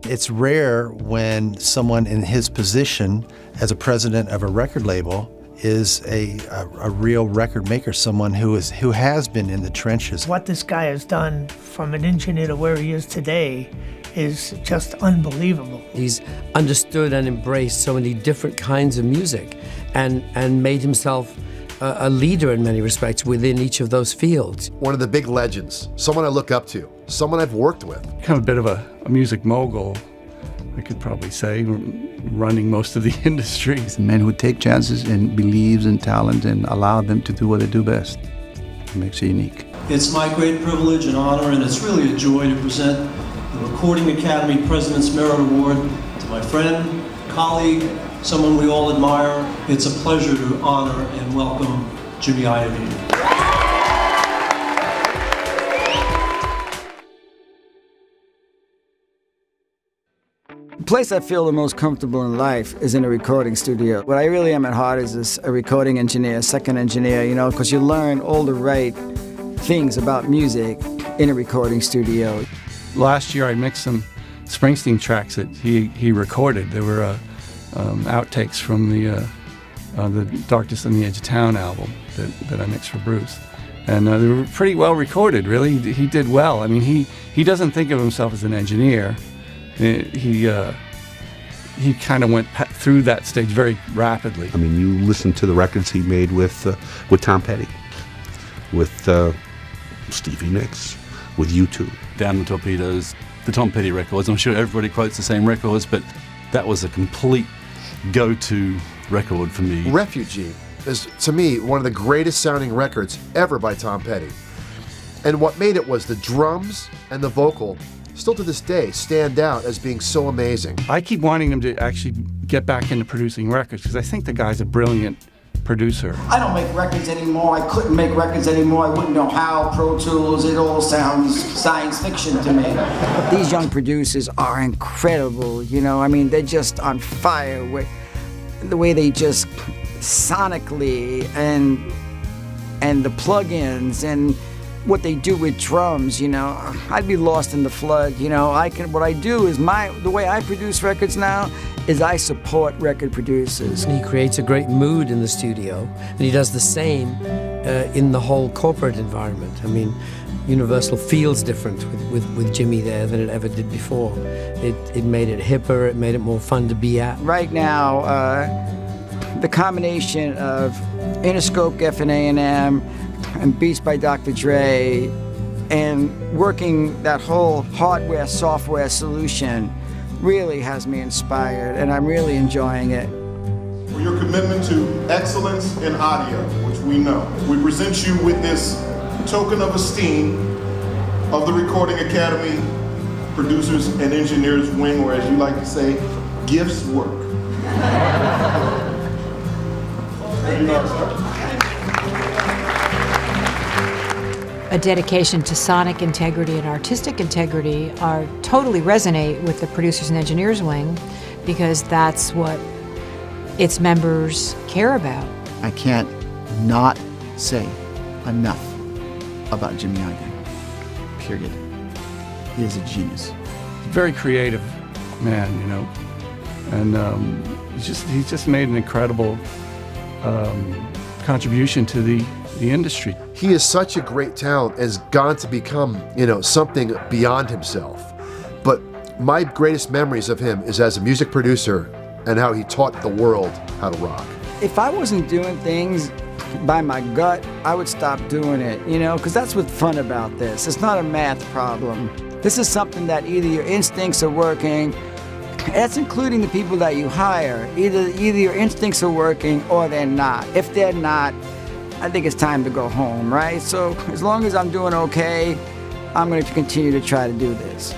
It's rare when someone in his position as a president of a record label is a real record maker, someone who has been in the trenches. What this guy has done from an engineer to where he is today is just unbelievable. He's understood and embraced so many different kinds of music and made himself a leader in many respects within each of those fields. One of the big legends, someone I look up to, someone I've worked with. Kind of a bit of a music mogul, I could probably say, running most of the industries. A man who take chances and believes in talent and allow them to do what they do best. It makes it unique. It's my great privilege and honor, and it's really a joy to present the Recording Academy President's Merit Award to my friend, colleague, someone we all admire. It's a pleasure to honor and welcome Jimmy Iovine. The place I feel the most comfortable in life is in a recording studio. What I really am at heart is a recording engineer, second engineer, you know, because you learn all the right things about music in a recording studio. Last year I mixed some Springsteen tracks that he recorded. There were outtakes from the Darkest on the Edge of Town album that I mixed for Bruce. And they were pretty well recorded, really. He did well. I mean, he doesn't think of himself as an engineer. He kind of went through that stage very rapidly. I mean, you listen to the records he made with Tom Petty, with Stevie Nicks, with U2. Down the Torpedoes, the Tom Petty records. I'm sure everybody quotes the same records, but that was a complete go-to record for me. Refugee is, to me, one of the greatest sounding records ever by Tom Petty. And what made it was the drums and the vocal still to this day stand out as being so amazing. I keep wanting him to actually get back into producing records because I think the guy's a brilliant producer. I don't make records anymore. I couldn't make records anymore. I wouldn't know how. Pro Tools, it all sounds science fiction to me. These young producers are incredible, you know. I mean, they're just on fire with the way they just sonically and the plugins and what they do with drums, you know. I'd be lost in the flood, you know. What I do is the way I produce records now is I support record producers. He creates a great mood in the studio, and he does the same in the whole corporate environment. I mean, Universal feels different with Jimmy there than it ever did before. It made it hipper, it made it more fun to be at. Right now, the combination of Interscope Geffen A&M and Beats by Dr. Dre, and working that whole hardware-software solution really has me inspired, and I'm really enjoying it. For your commitment to excellence in audio, which we know, we present you with this token of esteem of the Recording Academy Producers and Engineers Wing, or as you like to say, gifts work. A dedication to sonic integrity and artistic integrity totally resonate with the Producers and Engineers Wing, because that's what its members care about. I can't not say enough about Jimmy Iovine, period. He is a genius. Very creative man, you know, and he's just made an incredible contribution to the industry. He is such a great talent, has gone to become, you know, something beyond himself. But my greatest memories of him is as a music producer and how he taught the world how to rock. If I wasn't doing things by my gut, I would stop doing it, you know, because that's what's fun about this. It's not a math problem. This is something that either your instincts are working, that's including the people that you hire. Either your instincts are working or they're not. If they're not, I think it's time to go home, right? So as long as I'm doing okay, I'm going to continue to try to do this.